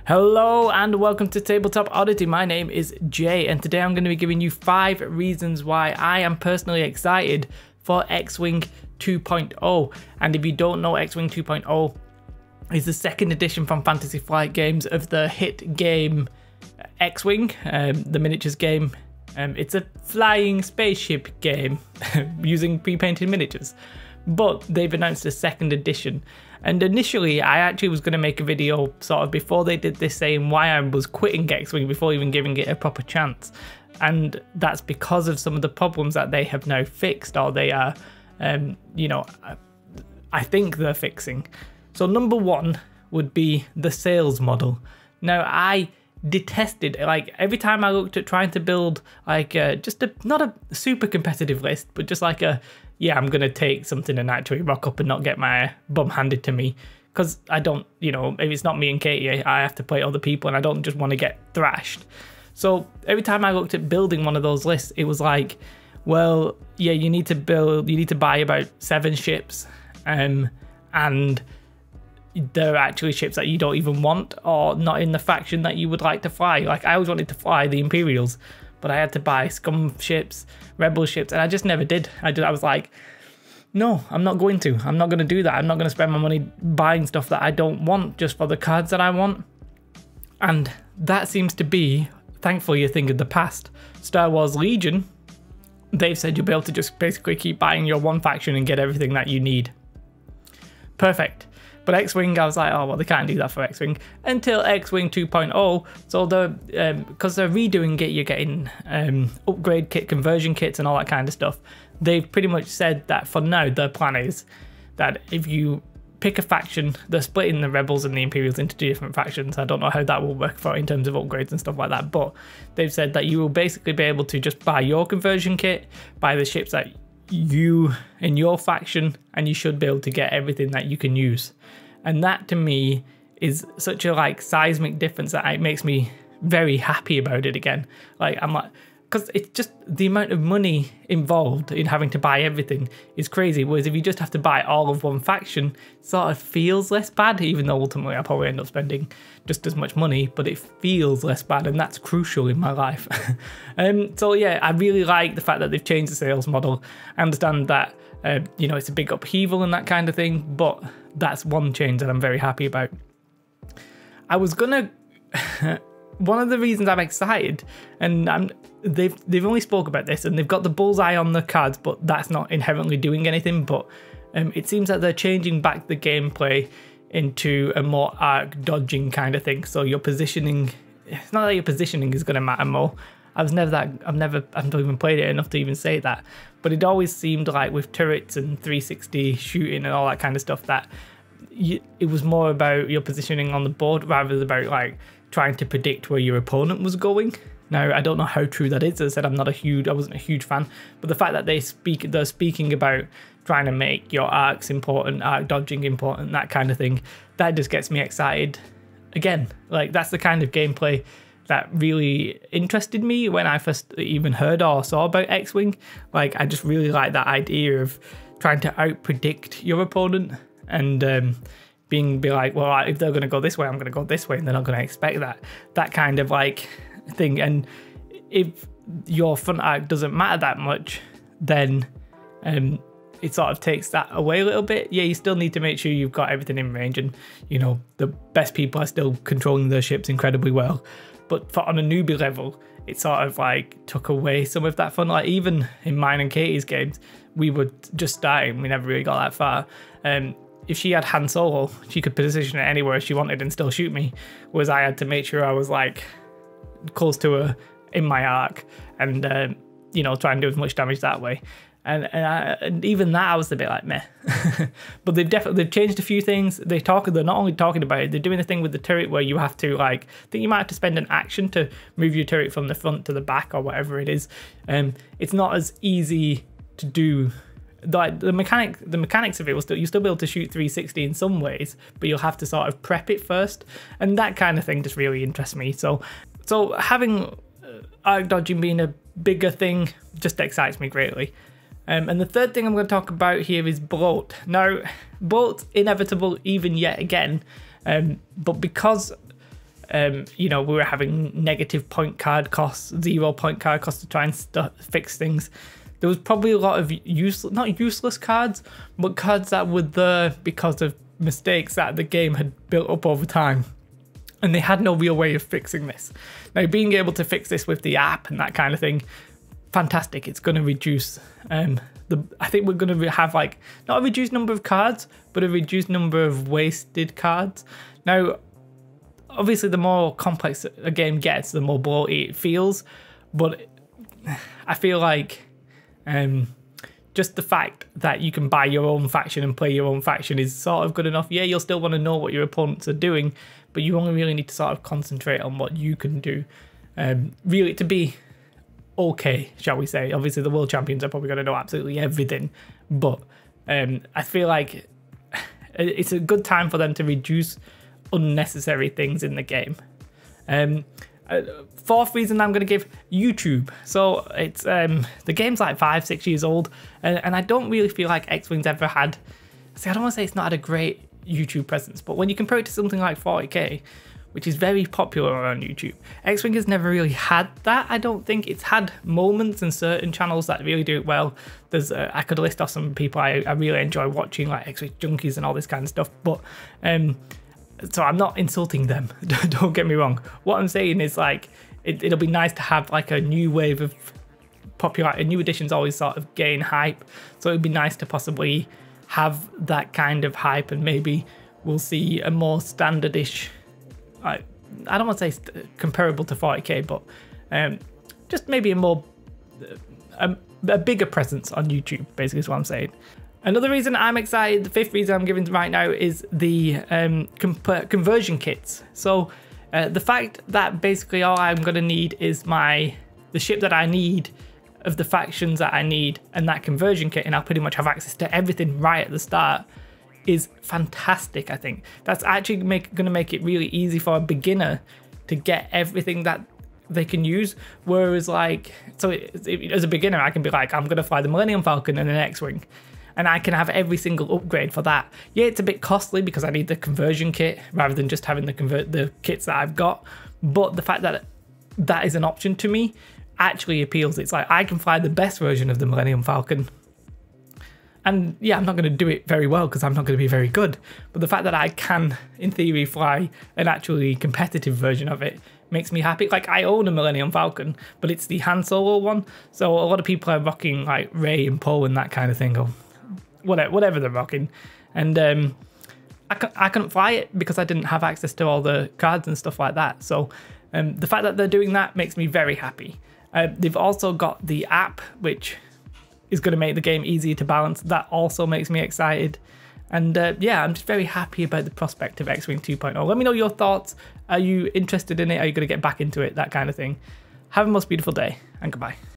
Hello and welcome to Tabletop Oddity. My name is Jay and today I'm going to be giving you 5 reasons why I am personally excited for X-Wing 2.0. And if you don't know, X-Wing 2.0 is the second edition from Fantasy Flight Games of the hit game X-Wing, the miniatures game. It's a flying spaceship game using pre-painted miniatures. But they've announced a second edition, and initially I actually was going to make a video sort of before they did this saying why I was quitting X-Wing before even giving it a proper chance, and that's because of some of the problems that they have now fixed, or they are I think they're fixing. So number one would be the sales model. Now I detested, like, every time I looked at trying to build like just not a super competitive list, but just like a yeah, I'm gonna take something and actually rock up and not get my bum handed to me, because I don't, if it's not me and Katie, I have to play other people and I don't just want to get thrashed. So every time I looked at building one of those lists, it was like, well, yeah, you need to buy about 7 ships, and they're actually ships that you don't even want or not in the faction that you would like to fly. Like, I always wanted to fly the Imperials, but I had to buy scum ships, rebel ships, and I just never did. I was like, no, I'm not going to. I'm not going to do that. I'm not going to spend my money buying stuff that I don't want just for the cards that I want. And that seems to be, thankfully, a thing of the past. Star Wars Legion, they've said you'll be able to just basically keep buying your one faction and get everything that you need. Perfect. But X-Wing, I was like, oh, well, they can't do that for X-Wing until X-Wing 2.0. So because they're redoing it, you're getting upgrade kit, conversion kits and all that kind of stuff. They've pretty much said that for now, their plan is that if you pick a faction, they're splitting the Rebels and the Imperials into 2 different factions. I don't know how that will work for in terms of upgrades and stuff like that, but they've said that you will basically be able to just buy your conversion kit, buy the ships that you in your faction, and you should be able to get everything that you can use. And that to me is such a seismic difference that it makes me very happy about it again. Like, I'm like, because it's just the amount of money involved in having to buy everything is crazy. Whereas if you just have to buy all of one faction, it sort of feels less bad, even though ultimately I probably end up spending just as much money, but it feels less bad, and that's crucial in my life. So yeah, I really like the fact that they've changed the sales model. I understand that it's a big upheaval and that kind of thing, but that's one change that I'm very happy about. I was gonna one of the reasons I'm excited, and they've only spoke about this, and they've got the bullseye on the cards, but that's not inherently doing anything. But it seems that they're changing back the gameplay into a more arc dodging kind of thing. So your positioning, it's not that your positioning is going to matter more. I haven't even played it enough to even say that, but it always seemed like with turrets and 360 shooting and all that kind of stuff that it was more about your positioning on the board rather than about trying to predict where your opponent was going. Now, I don't know how true that is. As I said, I wasn't a huge fan, but the fact that they're speaking about trying to make your arcs important, arc dodging important, that kind of thing, that just gets me excited again. Like, that's the kind of gameplay that really interested me when I first even heard or saw about X-Wing. Like, I just really like that idea of trying to out-predict your opponent and be like, well, if they're going to go this way, I'm going to go this way, and they're not going to expect that kind of thing. And if your front arc doesn't matter that much, then it sort of takes that away a little bit. Yeah, you still need to make sure you've got everything in range, and the best people are still controlling their ships incredibly well. But on a newbie level, it sort of took away some of that fun. Like, even in mine and Katie's games, we were just starting, we never really got that far. If she had Han Solo, she could position it anywhere she wanted and still shoot me, whereas I had to make sure I was close to her in my arc and try and do as much damage that way. And even that, I was a bit like, meh. But they've changed a few things. They're not only talking about it, they're doing the thing with the turret where you have to I think you might have to spend an action to move your turret from the front to the back or whatever it is. It's not as easy to do. The mechanics of it you'll still be able to shoot 360 in some ways, but you'll have to sort of prep it first, and that kind of thing just really interests me. So having arc dodging being a bigger thing just excites me greatly. And the third thing I'm going to talk about here is bloat. Now, bloat's inevitable even yet again, but because you know, we were having negative point card costs, 0 point card costs to try and fix things. There was probably a lot of not useless cards, but cards that were there because of mistakes that the game had built up over time. And they had no real way of fixing this. Now, being able to fix this with the app and that kind of thing, fantastic. It's going to reduce I think we're going to have like not a reduced number of cards, but a reduced number of wasted cards. Now, obviously, the more complex a game gets, the more bloated it feels. But I feel like just the fact that you can buy your own faction and play your own faction is sort of good enough. Yeah, you'll still want to know what your opponents are doing, but you only really need to sort of concentrate on what you can do, really to be okay, shall we say. Obviously, the world champions are probably going to know absolutely everything, but I feel like it's a good time for them to reduce unnecessary things in the game. Fourth reason I'm going to give, YouTube. So it's the game's like 5-6 years old, and I don't really feel like X-Wing's ever had, I don't want to say it's not had a great YouTube presence, but when you compare it to something like 40k, which is very popular on YouTube, X-Wing has never really had that. I don't think it's had moments in certain channels that really do it well. There's I could list off some people I really enjoy watching, like X-Wing Junkies and all this kind of stuff, but so I'm not insulting them, don't get me wrong. What I'm saying is like it'll be nice to have like a new wave of popularity. New editions always sort of gain hype, so it'd be nice to possibly have that kind of hype, and maybe we'll see a more standardish, I don't want to say comparable to 40k, but just maybe a more a bigger presence on YouTube, basically is what I'm saying. Another reason I'm excited, the fifth reason I'm giving right now, is the conversion kits. So the fact that basically all I'm going to need is the ship that I need of the factions that I need and that conversion kit, and I'll pretty much have access to everything right at the start, is fantastic. I think that's actually going to make it really easy for a beginner to get everything that they can use. Whereas like, so as a beginner, I can be like, I'm going to fly the Millennium Falcon and an X-Wing, and I can have every single upgrade for that. Yeah, it's a bit costly because I need the conversion kit rather than just having the kits that I've got. But the fact that that is an option to me actually appeals. It's like I can fly the best version of the Millennium Falcon. And yeah, I'm not going to do it very well because I'm not going to be very good. But the fact that I can, in theory, fly an actually competitive version of it makes me happy. Like, I own a Millennium Falcon, but it's the Han Solo one. So a lot of people are rocking like Rey and Poe and that kind of thing, or whatever they're rocking. And I couldn't fly it because I didn't have access to all the cards and stuff like that. So the fact that they're doing that makes me very happy. They've also got the app, which is going to make the game easier to balance. That also makes me excited. And yeah, I'm just very happy about the prospect of X-Wing 2.0. Let me know your thoughts. Are you interested in it? Are you going to get back into it? That kind of thing. Have a most beautiful day, and goodbye.